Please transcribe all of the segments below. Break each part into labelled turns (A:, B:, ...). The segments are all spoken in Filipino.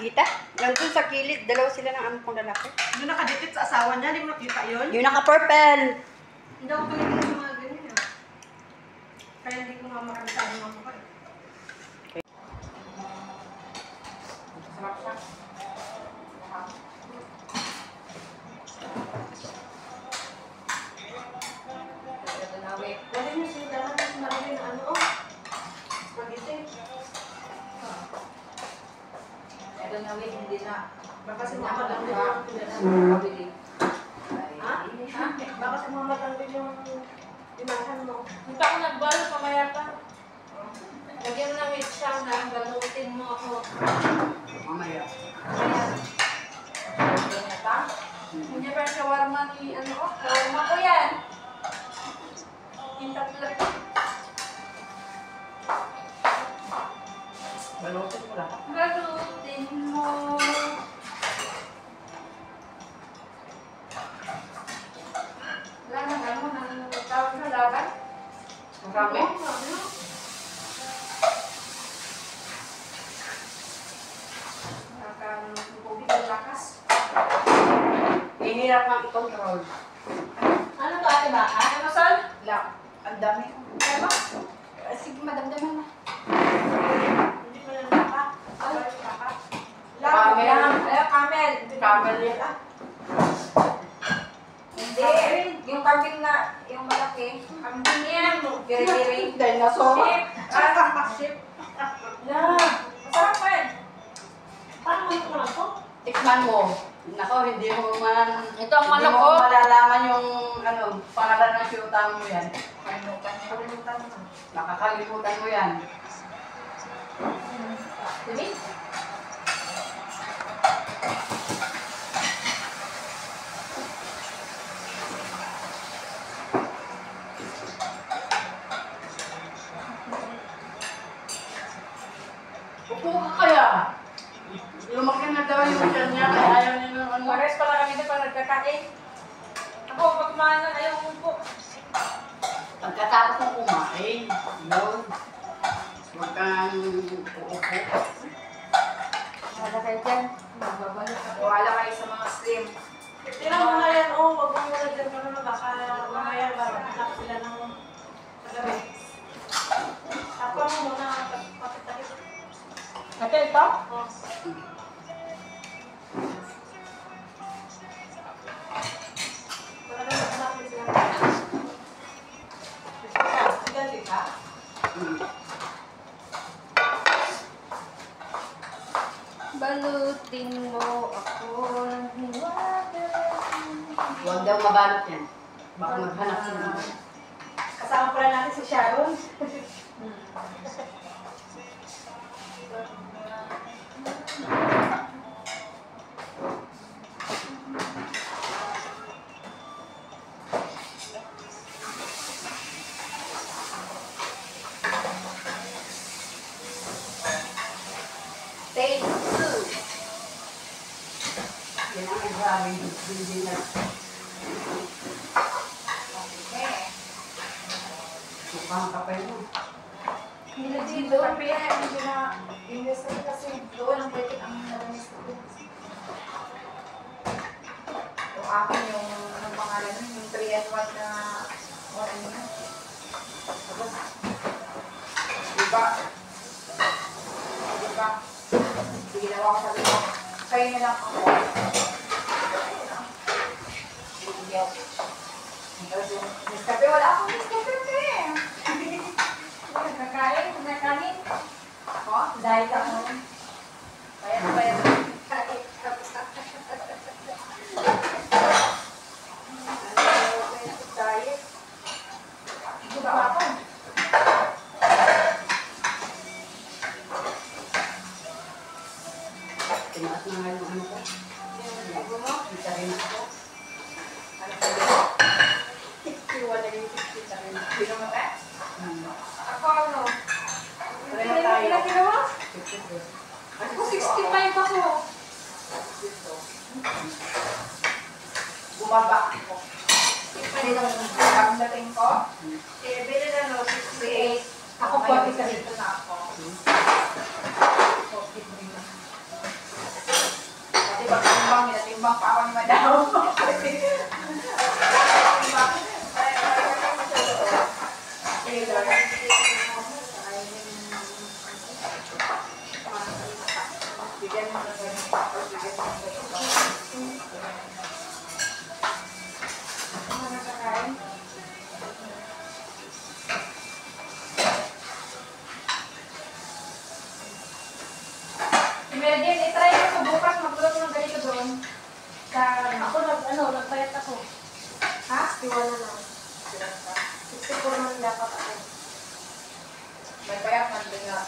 A: nakita? Nandun sa kilid, dalawa sila ng anak kong lalaki.
B: Yung nakadikit sa asawa niya, hindi mo nakita yun?
A: Yung naka-purple.
B: Hindi ako palitin sa mga ganyan yun. Kaya hindi ko nga makakita ng mga mukha. Sarap siya. Wala niyo siya dapat mas marami na ano, oh. Spaghetti.
C: Ito na wait, hindi na.
B: Baka si mama lang din yung
C: Pabili.
B: Ha? Baka si mama lang din yung inahan mo.
C: Hindi ako nagbalo, pamaya pa. Lagyan mo na wait siya na, balutin mo ako.
A: Mamaya.
C: Ayan. Lagyan na pa. Hindi pa shawarma ni ano, oh. Shawarma ko yan. Yung tatlo.
A: Balutin ko lang.
C: Balutin mo. Wala na ano, nang tawag na laban.
A: Marami?
C: Nakakubig ang lakas.
A: Ihirap ng i-control.
C: Ano to ate ba? Ano sal?
A: Lang. Ang dami.
C: Kaya ba? Sige, madamdaman na.
B: Hindi mo lang naka.
A: Camel.
C: Ayaw, camel.
A: Camel yan ah.
C: Hindi. Yung kambing na, yung malaki. Kambing yan. Giri-giri.
A: Dinosaur.
C: Ship. Yeah. Masarap pa yan.
B: Paano mo lang to?
A: Tikman mo. Nako, hindi mo man...
C: Ito ang
A: Hindi
C: manok
A: mo
C: ko.
A: malalaman yung ano, pangalan ng siyutan mo yan.
C: Kalimutan mo.
A: Nakakalimutan mo yan.
C: Diba?
A: Upo ka kaya. Lumaki na daw yung tiyan niya, kaya ayaw niya ng ano.
C: Pares pala kami na para nagkakain. Ako, pag kumain ayaw mo po.
A: Pagkatapos ng kumain, yun. Huwag kang uupo.
C: Wala kayo dyan. Magbabalik ako. Wala kayo sa mga slim.
B: Tira mo na yan, oh. Wag mo muna dyan ka na baka mamaya hanap sila ng kagabi. Tapa mo muna pakita-kita.
C: Ate, ito?
B: Oh. Talaga hanapin sila. Ganti ka?
C: Balutin mo ako ng hiwaga.
A: Huwag daw mabalot yan. Baka maghanap sila.
B: Kasama pala natin si Sharon.
C: Take two.
A: Yan ang grabe yung building na.
C: Okay.
A: Mukhang kapay mo.
C: Hindi dito. Kape yan. Hindi na. Imbes na kasi doon ang pwede ang nalamis ko. Yung akin yung anong pangalan nun, yung 3-in-1 na or ano na. Tapos, diba? Diba? Ginawa ko sabi ko, kayo na lang ako. Tapos yung Nescafe, wala akong Nescafe eh. Nagkakain, nagkakain. Ako, dahil ako. Kaya na ba yan? Kain. Diet. Diba ako?
A: Timaas na nga yung ano ko.
C: Yung mo?
A: Kita rin ako.
C: Ano pa yun?
A: Iwan na yung kita rin ako.
C: Sino mo ka? Ako ano?
A: Pareho tayo.
C: Ilang kilo mo?
A: 52.
C: Ako 65 ako.
A: Bumaba ako.
C: Pwede nung pagdating ko. Eh, bilhin na no, 68. Ako 40 dito na ako. 43 na. Timbang pa ako ni Madam. Bigyan mo ng ganito. Tapos bigyan mo ng ganito. Ano na kakain?
B: Imagine, itry ko ito bukas, magluto ng ganito doon. Ako nagbayat ako. Ha? Iwan na lang. 64 man dapat ako.
C: May payat man din nga.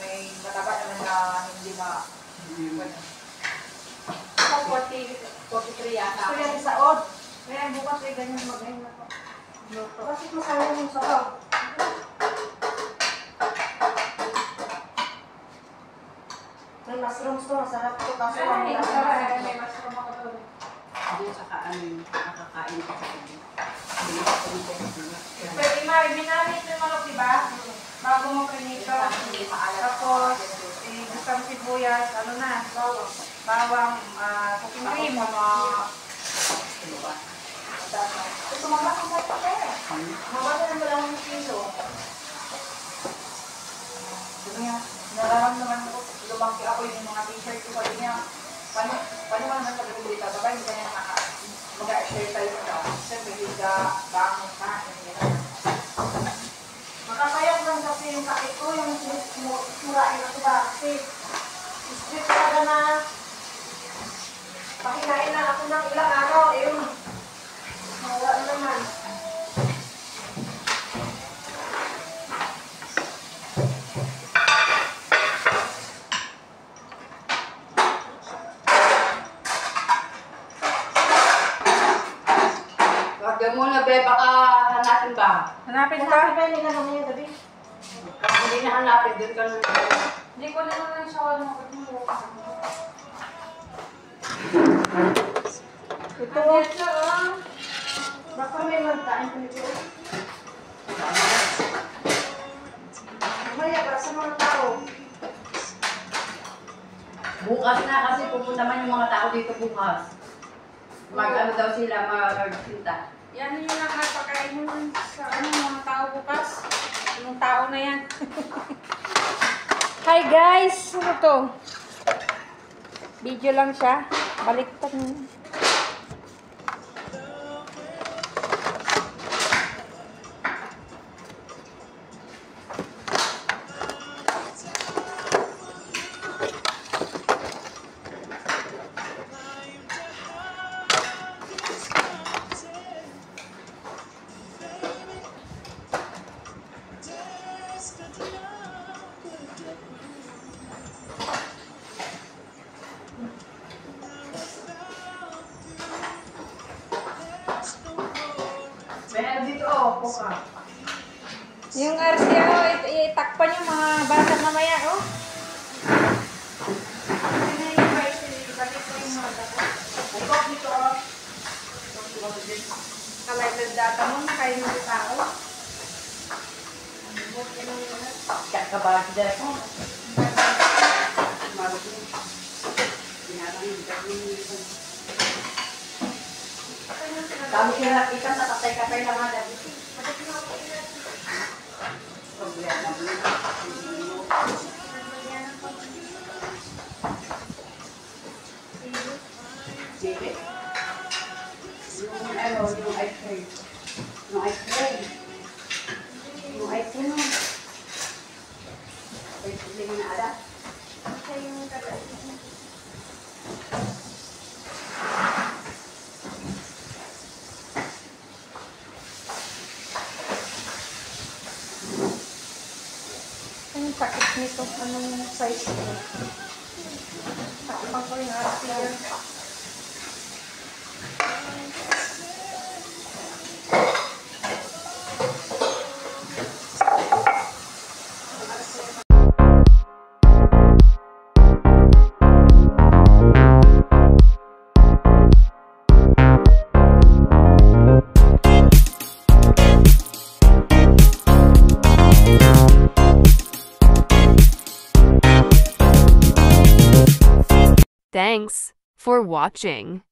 C: May mataba naman na hindi ma...
B: Ako 43 yata. Ako yan sa odd. Kaya bukas ay ganyan magayon na to. Bakit masayang yung sabaw? May mushrooms to, masarap to. Kaso
C: Ay,
B: masarap. May mushroom ako doon.
A: Doon sa nakakain ko sa kanya.
B: Pwede minalit yung manok, diba? Bago mo prinito. Tapos, gusto mo sibuyas, ano na, bawang, cooking cream. Ito mga kasat ka eh. Mabasa na lang yung kilo.
C: Sabi niya, nararamdaman ko, lumaki ako yung mga t-shirt ko. Sabi niya, paano man naman sabi ko dito? Baba, hindi ka niya mag-share tayo sa siyempre, hindi ka bangon ka.
B: Makakayang lang kasi yung sakit ko, yung surain ako ba? Kasi, strip talaga na, pakinain na ako ng ilang araw, yun. Wala na naman.
A: Wag mo na, be, baka hanapin ba?
B: Hanapin ba nila naman yung gabi?
A: Hindi na hanapin, doon ka na.
B: Hindi ko na naman yung shower mo. Ito. Baka may magkain ko nito. Mamaya para sa mga tao.
A: Bukas na kasi pupunta man yung mga tao dito bukas. Mag-ano daw sila, mag-pinta.
B: Yan yung nakapakain mo sa mga tao bukas. Yung tao na yan. Hi guys! Ano to? Video lang siya. Baliktad mo.
A: Meron dito, oh, puka.
B: Yung RCO, itakpan yung mga bata mamaya, oh.
A: Bukak dito, oh.
B: Kalay data mo, nakain mo sa tao.
A: Kakabag dyan. Marot mo. Pinarang yung gawin. Kami kaya nakita na katay-katay na nga dati. Problema mo. Sili. Yung ano, yung ice cream. Yung ice cream. Yung ice cream. Ice cream na ala.
B: Anong sakit nito? Anong size nito? Takpan ko yung RCO.
D: Thanks for watching.